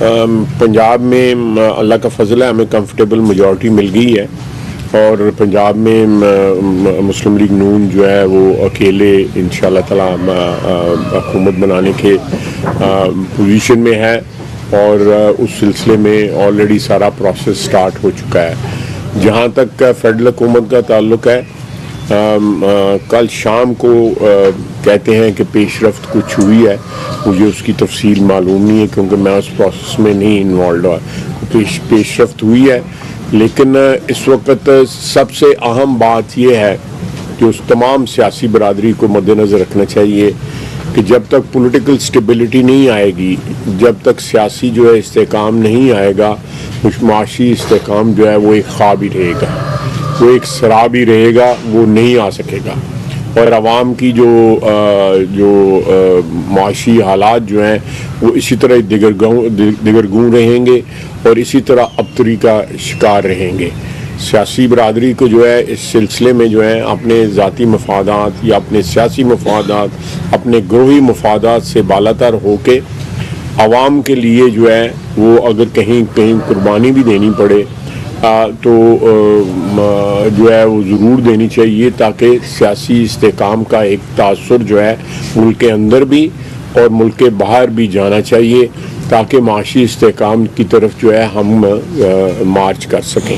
पंजाब में अल्लाह का फजल है, हमें कंफर्टेबल मेजॉरिटी मिल गई है और पंजाब में मुस्लिम लीग नून जो है वो अकेले इंशाअल्लाह ताला हुकूमत बनाने के पोजीशन में है और उस सिलसिले में ऑलरेडी सारा प्रोसेस स्टार्ट हो चुका है। जहाँ तक फेडरल हुकूमत का ताल्लुक है, कल शाम को कहते हैं कि पेशरफ्त कुछ हुई है, मुझे उसकी तफसील मालूम नहीं है क्योंकि मैं उस प्रोसेस में नहीं इन्वॉल्व हुआ। पेशरफ्त हुई है, लेकिन इस वक्त सबसे अहम बात यह है कि उस तमाम सियासी बरादरी को मद्देनज़र रखना चाहिए कि जब तक पॉलिटिकल स्टेबिलिटी नहीं आएगी, जब तक सियासी जो है इस्तेकाम नहीं आएगा, उस माशी इस्तेकाम जो है वो एक ख्वाब ही रहेगा, वो एक शराब ही रहेगा, वो नहीं आ सकेगा। और आवाम की जो माशी हालात जो हैं वो इसी तरह दिगरगूं रहेंगे और इसी तरह अबतरी का शिकार रहेंगे। सियासी बरादरी को जो है इस सिलसिले में जो है अपने ज़ाती मफादात या अपने सियासी मफादात, अपने ग्रोही मफादात से बालातर होके आवाम के लिए जो है वो अगर कहीं कुर्बानी भी देनी पड़े तो जो है वो ज़रूर देनी चाहिए, ताकि सियासी इस्तेकाम का एक तासुर जो है मुल्क के अंदर भी और मुल्क के बाहर भी जाना चाहिए, ताकि माशी इस्तेकाम की तरफ जो है हम मार्च कर सकें।